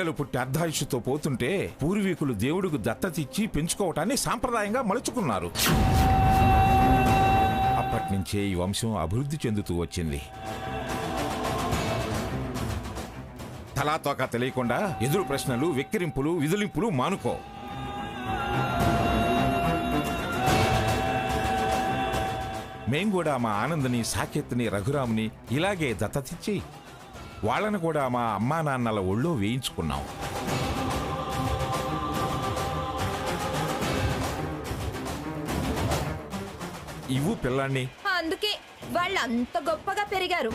పిల్లలు పుట్టి అర్ధాయుషుతో పోతుంటే పూర్వీకులు దేవుడికి దత్తతిచ్చి పెంచుకోవటాన్ని సాంప్రదాయంగా మలుచుకున్నారు. అప్పటినుంచే ఈ వంశం అభివృద్ధి చెందుతూ వచ్చింది. తలాతోక తెలియకుండా ఎదురు ప్రశ్నలు, వెక్కిరింపులు, విదిలింపులు మానుకో. మేం కూడా మా ఆనందని, సాకేత్ని, రఘురాముని ఇలాగే దత్తతిచ్చి వాళ్ళను కూడా మా అమ్మా నాన్నల ఒళ్ళో వేయించుకున్నాం. ఇవ్వు పిల్లాన్ని. అందుకే వాళ్ళంత గొప్పగా పెరిగారు.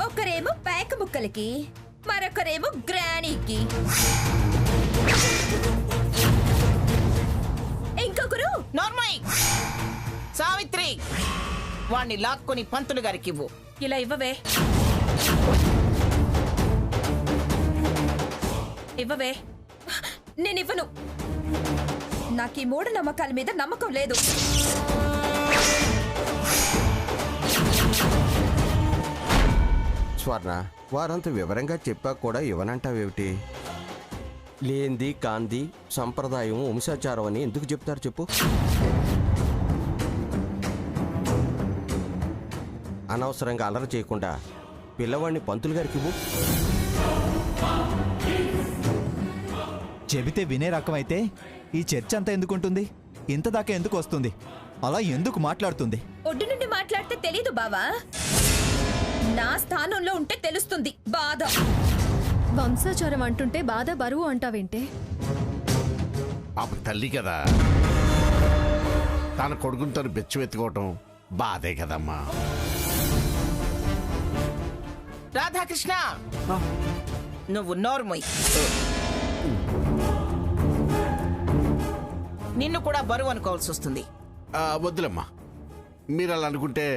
ఒకరేమో పేక ముక్కలకి, మరొకరేమో గ్రానీకి, ఇంకొకరు నార్మల్. సావిత్రి, వాణ్ణి లాక్కొని పంతులు గారికి ఇవ్వు. ఇలా ఇవ్వవే, ఇవ్వవే. నేనివ్వను. నాకు ఈ మూఢ నమ్మకాల మీద నమ్మకం లేదు. స్వర్ణ, వారంత వివరంగా చెప్పా కూడా ఇవ్వనంటావేమిటి? లేంది కాంది సంప్రదాయం, వంశాచారం అని ఎందుకు చెప్తారు చెప్పు? అనవసరంగా అలర చేయకుండా పిల్లవాడిని పంతులు గారికి ఇవ్వు. చెబితే వినే రకమైతే ఈ చర్చ అంతా ఎందుకుంటుంది? ఇంత దాకా ఎందుకు వస్తుంది? అలా ఎందుకు మాట్లాడుతుంది? ఒడ్డు నుండి మాట్లాడితే తెలీదు బావా, నా స్థానంలో ఉంటే తెలుస్తుంది బాధ. వంశాచారం అంటుంటే బాధ బరువు అంటావేంటే? పాప తల్లి కదా, తన కొడుకుని తను బెచ్చువెత్తుకోవటం బాధే కదమ్మా. రాధాకృష్ణ, నువ్వు నోర్మోయ్. నిన్ను కూడా బరువు అనుకోవాల్సి వస్తుంది. వద్దులమ్మా, మీరు అలా అనుకుంటే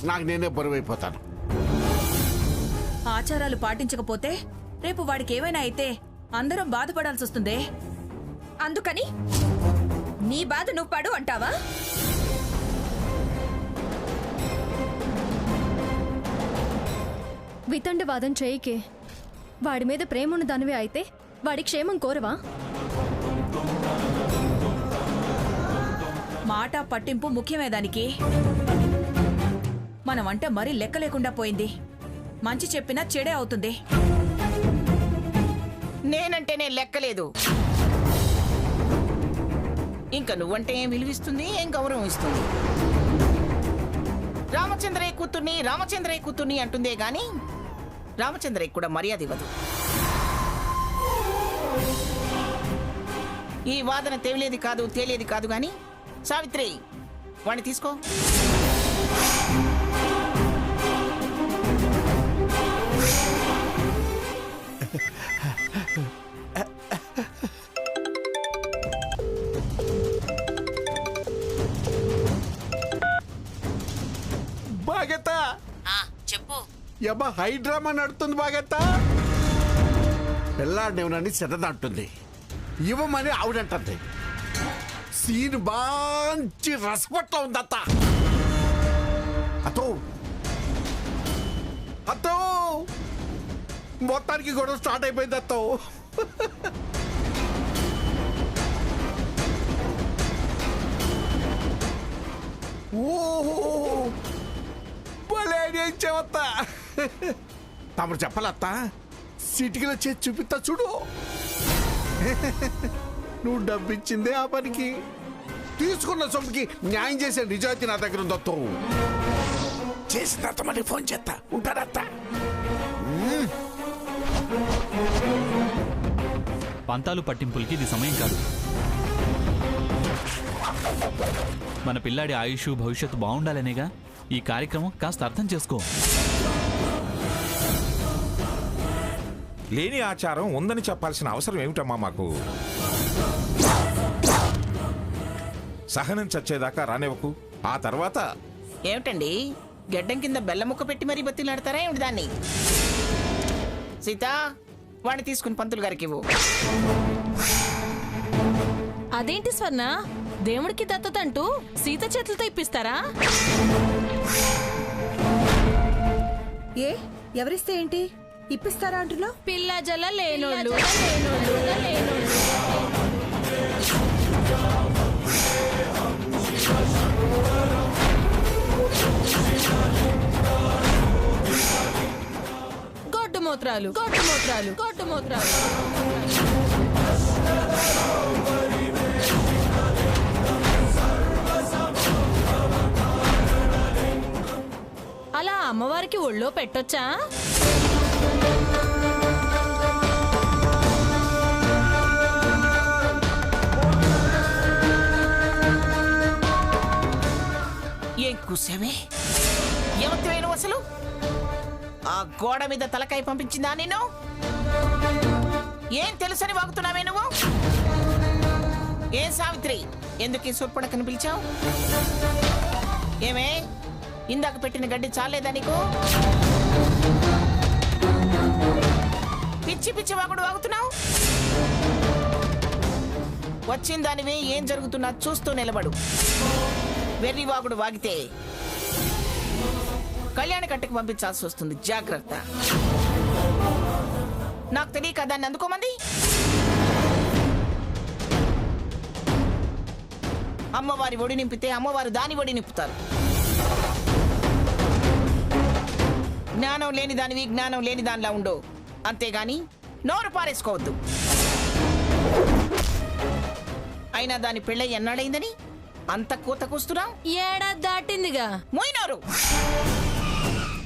నాకు నేనే బరువు అయిపోతాను. ఆచారాలు పాటించకపోతే రేపు వాడికి ఏమైనా అయితే అందరం బాధపడాల్సి వస్తుందే. అందుకని నీ బాధ నువ్వు పడు అంటావా? వితండవాదం చేయికే. వాడి మీద ప్రేమన్న దానివే అయితే వాడి క్షేమం కోరవా? మాట పట్టింపు ముఖ్యమే దానికి. మనమంటే మరీ లెక్క లేకుండా పోయింది. మంచి చెప్పినా చెడే అవుతుంది. నేనంటేనే లెక్కలేదు, ఇంకా నువ్వంటే ఏం విలువిస్తుంది, ఏం గౌరవం ఇస్తుంది? రామచంద్రయ్య కూతుర్ని అంటుందే గాని రామచంద్రయ్య కూడా మర్యాద ఇవ్వదు. ఈ వాదన తేలియేది కాదు గాని సావిత్రి, వాణ్ణి తీసుకో. బాగెత్త చెప్పు. యబ్బా, హైడ్రామా నడుతుంది బాగెత్త. పిల్లాడినేమనని చెడ్డదంటుంది, ఇవ్వమని ఆవిడంటుంది. Scene branch రసపట్ల ఉందత్త. అత్తో మొత్తానికి గొడవ స్టార్ట్ అయిపోయింది అత్తో. ఓహో, చెవత్తా తమరు చెప్పలత్తా. సిటికిలో చేసి చూపిస్తా చూడు. నువ్వు డబ్బిచ్చిందే ఆ పనికి, తీసుకున్న సొమ్ముకి న్యాయం చేసే నిజాయితీ నా దగ్గర ఉందత్తో. చేసిన తర్వాత మళ్ళీ ఫోన్ చేస్తా. ఉంటారత్తా. పంతాలు పట్టింపులకి ఇది సమయం కాదు. మన పిల్లాడి ఆయుష్ భవిష్యత్తు బాగుండాలనేగా ఈ కార్యక్రమం. కాస్త అర్థం చేసుకో. లేని ఆచారం ఉందని చెప్పాల్సిన అవసరం ఏమిటమ్మా మాకు? సహనం చచ్చేదాకా రానివ్వకు. ఆ తర్వాత ఏమిటండి, గెడ్డం కింద బెల్ల ముక్క పెట్టి మరీ బతిలాడతారా ఏమిటి దాన్ని? సీత, వాడిని తీసుకుని పంతులు గారికి ఇవ్వు. అదేంటి స్వర్ణ, దేవుడికి దత్తత అంటూ సీత చేతులతో ఇప్పిస్తారా? ఏ ఎవరిస్తే ఏంటి? ఇప్పిస్తారా అంటున్నావు? పిల్ల జల లేనోళ్ళు గొడ్డు మూత్రాలు అలా అమ్మవారికి ఒళ్ళో పెట్టొచ్చా? ఏం కూసావే? ఎవరివేను అసలు? ఆ గోడ మీద తలకాయ పంపించిందా నేను? ఏం తెలుసని వాగుతున్నావే నువ్వు? ఏం సావిత్రి, ఎందుకు ఈ సూర్పడకని పిలిచావు? ఏమే, ఇందాక పెట్టిన గడ్డి చాలేదా నీకు? పిచ్చి పిచ్చి వాగుడు వాగుతున్నావు. వచ్చిన దానివే ఏం జరుగుతున్నా చూస్తూ నిలబడు. వెర్రి వాగుడు వాగితే కళ్యాణ కట్టకు పంపించాల్సి వస్తుంది. జాగ్రత్త. నాకు తెలియక దాన్ని అందుకోమంది. అమ్మవారి ఒడి నింపితే అమ్మవారు దాని ఒడి నింపుతారు. జ్ఞానం లేని దానివి జ్ఞానం లేని దానిలా ఉండు, అంతేగాని నోరు పారేసుకోవద్దు. అయినా దాని పెళ్ళై ఎన్నాడైందని అంత కూత కూస్తున్నావు? ఏడాది దాటిందిగా. మోయినారు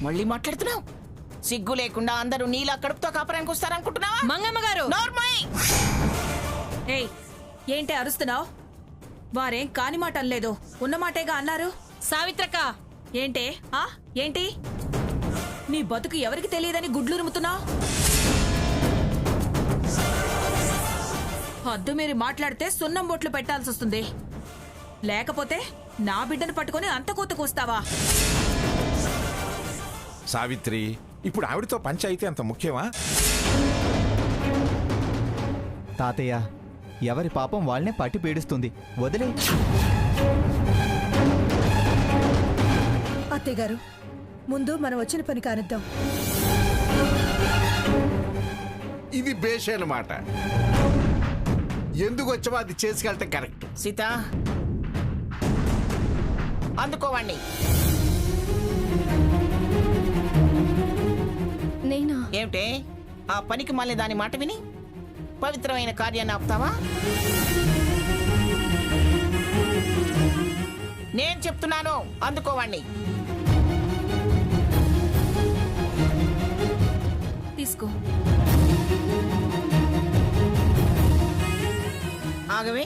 మళ్ళీ మాట్లాడుతున్నావు. సిగ్గు లేకుండా అందరూ నీలా కడుపుతో కాపురానికి వస్తారనుకుంటున్నావా? మంగమ్మ గారు, ఏయ్, ఏంటి అరుస్తున్నావు? వారేం కాని మాట అనలేదు, ఉన్నమాటేగా అన్నారు. సావిత్రక్క, ఏంటే ఏంటి నీ బతుకు ఎవరికి తెలియదని గుడ్లురుముతున్నావు? హద్దు మీరు మాట్లాడితే సున్నం బొట్లు పెట్టాల్సి వస్తుంది. లేకపోతే నా బిడ్డను పట్టుకొని అంత కూత కూస్తావా? సావిత్రి, ఇప్పుడు ఆవిడతో పంచాయితీ అంత ముఖ్యమా? తాతయ్య, ఎవరి పాపం వాళ్ళనే పట్టి పీడిస్తుంది, వదిలే. అత్తయ్య గారు, ముందు మనం వచ్చిన పని కానిద్దాం. ఇది బేష్ అన్నమాట. ఎందుకు వచ్చావో అది చేసుకెళ్తే కరెక్ట్. సీత, అందుకోవండి. నేనా? ఏమిటే, ఆ పనికి మళ్ళీ దాని మాట విని పవిత్రమైన కార్యాన్ని ఆపుతావా? నేను చెప్తున్నాను, అందుకోవండి. తీసుకో. ఆగవే.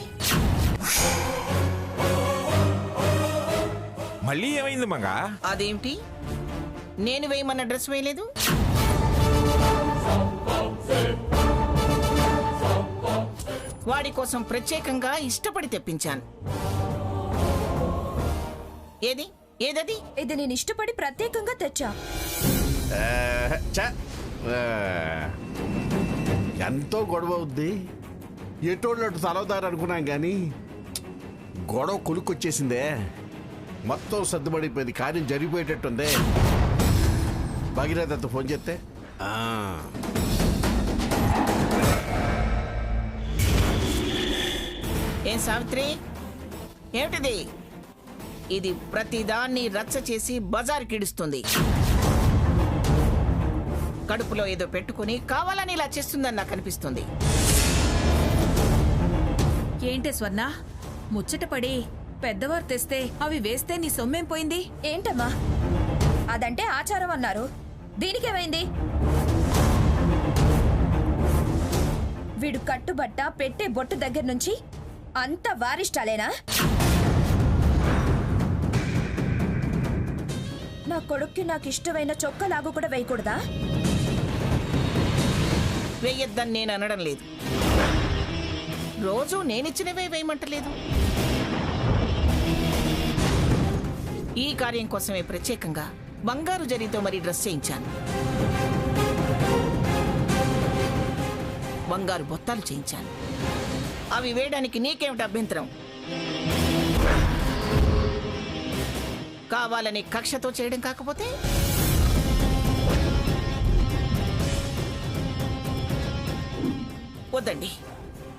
మళ్ళీ ఏమైంది మగా? అదేమిటి, నేను వేయమన్న డ్రెస్ వేయలేదు? వాడి కోసం ప్రత్యేకంగా ఇష్టపడి తెప్పించాను. ఏది ఏదది? ఇది నేను ఇష్టపడి ప్రత్యేకంగా తెచ్చా. ఎంతో గొడవ అవుద్ది. ఎటోళ్ళు తలవుతారు అనుకున్నాం కానీ గొడవ కొలుక్కొచ్చేసిందే. మొత్తం సర్దుబడిపోయింది, కార్యం జరిగిపోయేటట్టుందే. భగీరథతో ఫోన్ చేస్తే ఏం సావిత్రి, ఏమిటిది? ఇది ప్రతిదాన్ని రచ్చ చేసి బజార్ కిడుస్తుంది. కడుపులో ఏదో పెట్టుకుని కావాలని ఇలా చేస్తుందని నాకు అనిపిస్తుంది. ఏంటే స్వర్ణ, ముచ్చటపడి పెద్దవారు తెస్తే అవి వేస్తే నీ సొమ్మేం పోయింది? ఏంటమ్మా, అదంటే ఆచారం అన్నారు, దీనికేమైంది? వీడు కట్టుబట్ట పెట్టే బొట్టు దగ్గర నుంచి అంత వారిష్టాలేనా? నా కొడుక్కి నాకు ఇష్టమైన చొక్కలాగు కూడా వేయకూడదా? వేయొద్దని నేను అనడం లేదు, రోజు నేనిచ్చినవే వేయమంటలేదు. ఈ కార్యం కోసమే ప్రత్యేకంగా బంగారు జరీతో మరి డ్రెస్ చేయించాను. బంగారు బొత్తాలు చేయించాను. అవి వేయడానికి నీకేమిటి అభ్యంతరం? కావాలని కక్షతో చేయడం కాకపోతే వద్దండి,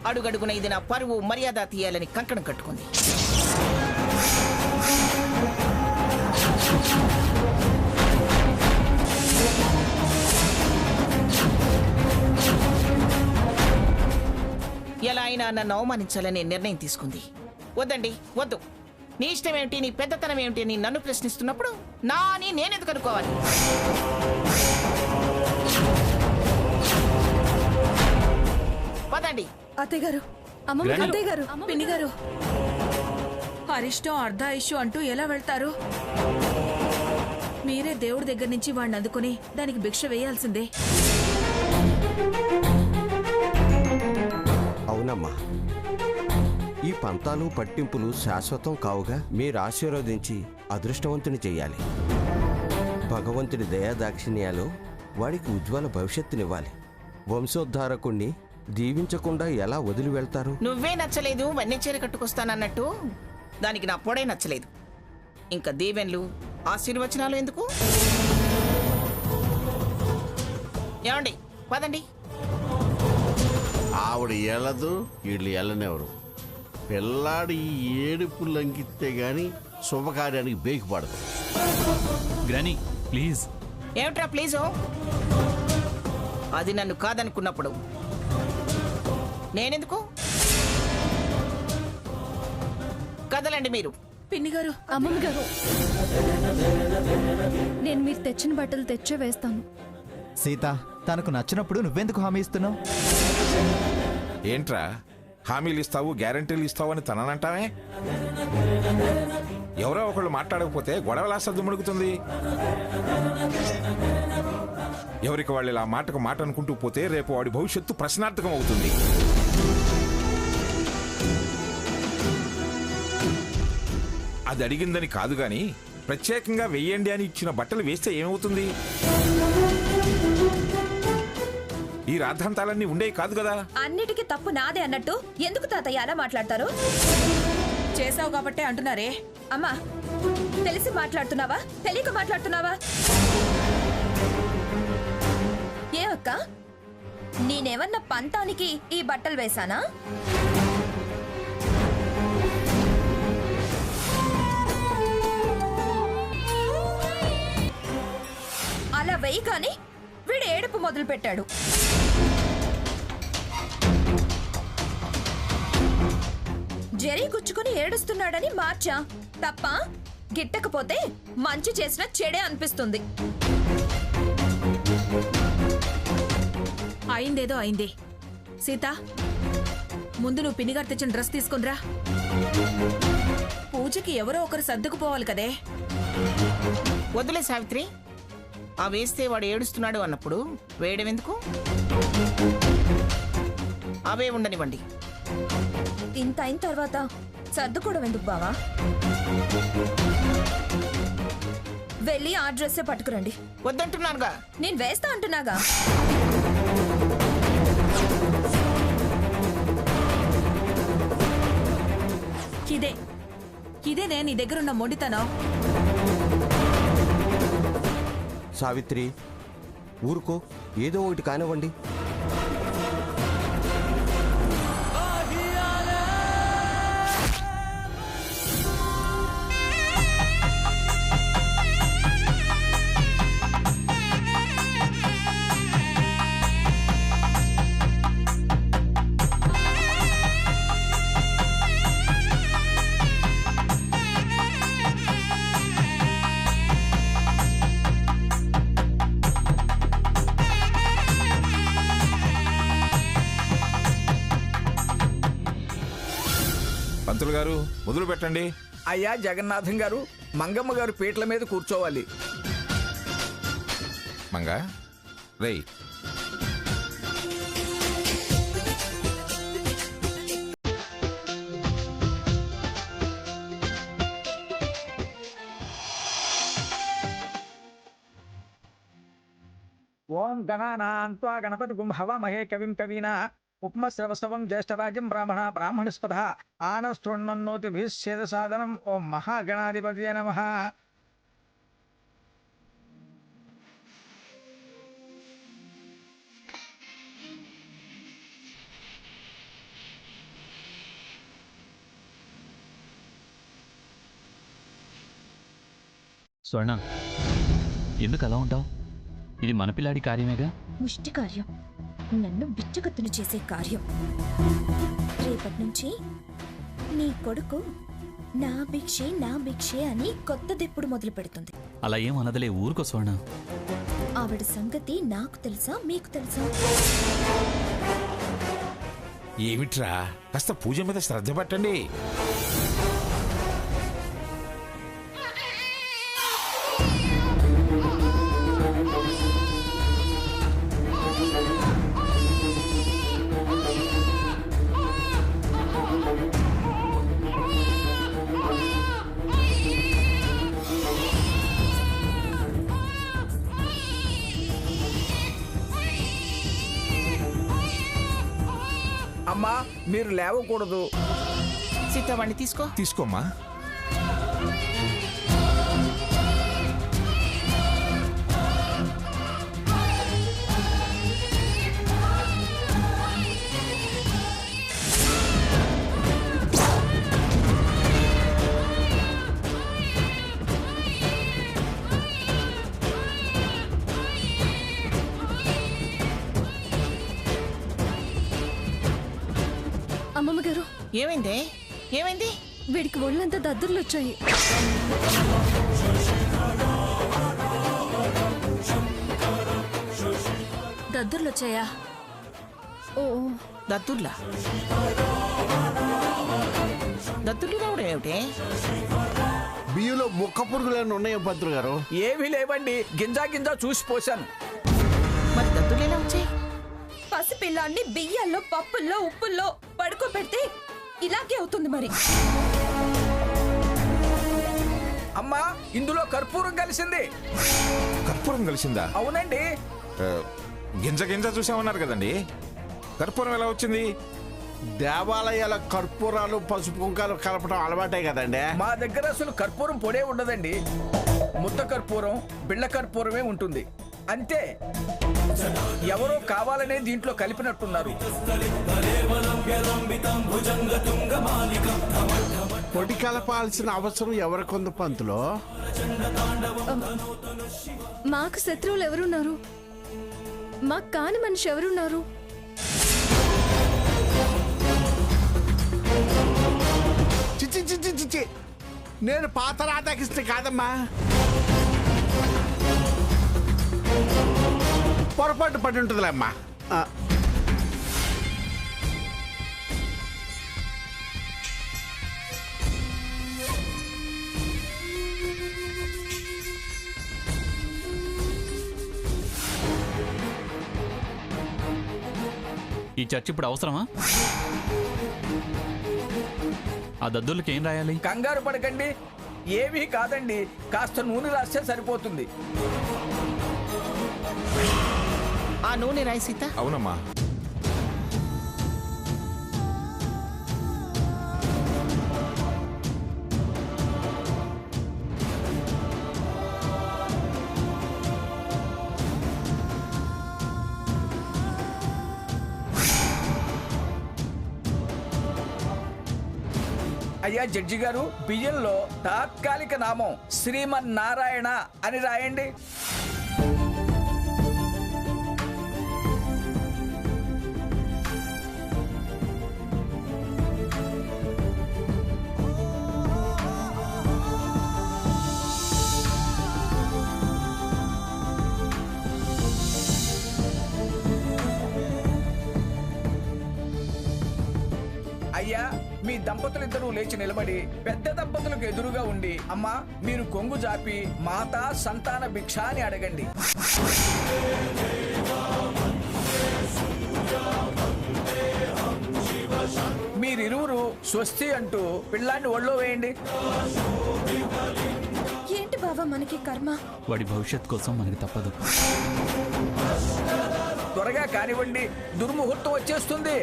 అడుగడుగున ఇది నా పరువు మర్యాద తీయాలని కంకణం కట్టుకుంది. ఎలా అయినా నన్ను అవమానించాలని నిర్ణయం తీసుకుంది. వద్దండి, వద్దు. నీ ఇష్టం ఏమిటి, నీ పెద్దతనం ఏమిటి అని నన్ను ప్రశ్నిస్తున్నప్పుడు నా అని నేనెందుకు అనుకోవాలి? పదండి. అత్తయ్య గారు, అత్తయ్య గారు, పిన్ని గారు, అరిష్టం అర్ధాయుష్యం అంటూ ఎలా వెళ్తారు? మీరే దేవుడి దగ్గర నుంచి వాడిని అందుకుని దానికి భిక్ష వేయాల్సిందే. అవునమ్మా, ఈ పంతాలు పట్టింపులు శాశ్వతం కావుగా మీరు ఆశీర్వదించి అదృష్టవంతుని చెయ్యాలి. భగవంతుడి దయాదాక్షిణ్యాలు వాడికి ఉజ్వల భవిష్యత్తునివ్వాలి. వంశోద్ధారకుణ్ణి దీవించకుండా ఎలా వదిలి వెళ్తారు? నువ్వే నచ్చలేదు, వన్నె చీర కట్టుకొస్తానన్నట్టు దానికి నా పొడే నచ్చలేదు. ఇంకా దీవెన్లు ఆశీర్వచనాలు ఎందుకు? ఏమండి, పదండి. ఆవిడ ఎలదు, వీళ్ళు ఎల్లనెవరు. పిల్లాడి ఈ ఏడుపు లంకితే గాని శుభకార్యానికి బేకి పడదు. Granny please. ఏమిట్రా ప్లీజు? అది నన్ను కాదనుకున్నప్పుడు నేనెందుకు? కదలండి మీరు. పిన్ని గారు, అమ్మమ్మ గారు, నేను మీరు తెచ్చిన బట్టలు తెచ్చే వేస్తాను. సీత, తనకు నచ్చినప్పుడు నువ్వెందుకు హామీ ఇస్తున్నావు? ఏంట్రా హామీలు ఇస్తావు, గ్యారంటీలు ఇస్తావు అని తననంటావే? ఎవరో ఒకళ్ళు మాట్లాడకపోతే గొడవలా సద్దుమణుగుతుంది. ఎవరికి వాళ్ళు ఇలా మాటకు మాట అనుకుంటూ పోతే రేపు వాడి భవిష్యత్తు ప్రశ్నార్థకం అవుతుంది. అది అడిగిందని కాదు గాని ప్రత్యేకంగా వెయ్యండి అని ఇచ్చిన బట్టలు వేస్తే ఏమవుతుంది? ఈ రాద్ధాంతాలన్నీ ఉండేవి కాదు కదా. అన్నిటికీ తప్పు నాదే అన్నట్టు ఎందుకు తాతయ్య అలా మాట్లాడతారు? చేసావు కాబట్టే అంటున్నారే. అమ్మా, తెలిసి మాట్లాడుతున్నావా, తెలియక మాట్లాడుతున్నావా? ఏ అక్క, నేనేమన్నా పంతానికి ఈ బట్టలు వేశానా? అలా వేయగానే వీడు ఏడుపు మొదలు పెట్టాడు. జరీ గుచ్చుకుని ఏడుస్తున్నాడని మార్చా. తప్ప గిట్టకపోతే మంచి చేసిన చెడే అనిపిస్తుంది. అయిందేదో అయింది. సీత, ముందు నువ్వు పిన్నిగారు తెచ్చిన డ్రెస్ తీసుకునిరా. పూజకి ఎవరో ఒకరు సర్దుకుపోవాలి కదే. వద్దులే సావిత్రి, ఆ వేస్తే వాడు ఏడుస్తున్నాడు అన్నప్పుడు వేయడం ఎందుకు? అవే ఉండనివ్వండి. ఇంత అయిన తర్వాత సర్దుకోవడం ఎందుకు బావా? వెళ్ళి ఆ డ్రెస్సే పట్టుకురండి. వద్దంటున్నానుగా. నేను వేస్తా అంటున్నాగా. ఇదే నీ దగ్గరున్న మొండితనం. సావిత్రి, ఊరుకో, ఏదో ఒకటి కానివ్వండి. పంతులు గారు మొదలు పెట్టండి. అయ్యా జగన్నాథం గారు, మంగమ్మ గారు పీటల మీద కూర్చోవాలి. మంగ రేయ్, ఓం గణానాన్త్వా గణపతిగుం హవామహే కవిం కవీనా ఉపమశ్రవస్తవం జ్యేష్ఠరాజ్యం బ్రాహ్మణస్పద ఆనస్తృణ్వన్నోతిభిశ్చేద సాధనం. ఓం మహాగణాధిపతయే నమః. స్వర్ణ, ఎందుకు అలా ఉంటావు? ఇది మన పిల్లాడి కార్యమేగా. ముష్టి కార్యం, నన్ను బిచ్చగత్తులు చేసే కార్యం. రేపటి నుంచి నీ కొడుకు నా భిక్షే అని కొత్త దిప్పుడు మొదలు పెడుతుంది. అలా ఏం అనదలే, ఊరుకో స్వర్ణ. ఆవిడ సంగతి నాకు తెలుసా, మీకు తెలుసా? ఏమిట్రా, కాస్త పూజ మీద శ్రద్ధ పట్టండి. అమ్మా మీరు లేవకూడదు. సీత వాడిని తీసుకో. తీసుకోమ్మా. అమ్మమ్మ గారు, ఏమైంది? వీడికి ఒళ్ళంతా దద్దుర్లు వచ్చాయి. దద్దుర్లు వచ్చాయా? ఓ, దద్దుర్లా రావడం ఏమిటి? బియ్యంలో ముక్క పురుగులను ఉన్నాయో పంతులు గారు? ఏమీ లేవండి, గింజా చూసి పోశాను. మరి దద్దుర్లు ఎలా వచ్చాయి? పసిపిల్లాన్ని బియ్యాల్లో, పప్పుల్లో, ఉప్పుల్లో పడుకోబెడితే ఇలాగే అవుతుంది మరి. అమ్మా ఇందులో కర్పూరం కలిసింది. కర్పూరం కలిసిందా? అవునండి. గింజ చూసామన్నారు కదండి, కర్పూరం ఎలా వచ్చింది? దేవాలయాల కర్పూరాలు పసుపు కుంకాలు కలపడం అలవాటే కదండి. మా దగ్గర అసలు కర్పూరం పొడే ఉండదండి. ముద్ద కర్పూరం, బిళ్ళ కర్పూరమే ఉంటుంది అంతే. ఎవరో కావాలనే దీంట్లో కలిపినట్టున్నారు. పొడి కలపాల్సిన అవసరం ఎవరికొంది పంతులో? మాకు శత్రువులు ఎవరున్నారు? మాకు కాని మనిషి ఎవరున్నారు? చిచ్చి నేను పాత రాధాకృష్ణ కాదమ్మా. పొరపాటు పడి ఉంటుందిలే అమ్మా. ఈ చర్చ్ ఇప్పుడు అవసరమా? ఆ దద్దులకి ఏం రాయాలి? కంగారు పడకండి, ఏమీ కాదండి. కాస్త నూనె రాస్తే సరిపోతుంది. ఆ నూనె రాయి సీత. అవునమ్మా. అయ్యా జడ్జి గారు, బియ్యంలో తాత్కాలిక నామం శ్రీమన్నారాయణ అని రాయండి. అయ్యా మీ దంపతులిద్దరూ లేచి నిలబడి పెద్ద దంపతులకు ఎదురుగా ఉండి, అమ్మా మీరు కొంగు జాపి మాతా సంతాన భిక్ష అని అడగండి. మీరిరువురు స్వస్తి అంటూ పిల్లాన్ని ఒళ్ళో వేయండి. ఏంటి బావా మనకి కర్మ? వాడి భవిష్యత్ కోసం మనకి తప్పదు. త్వరగా కానివ్వండి, దుర్ముహూర్తం వచ్చేస్తుంది.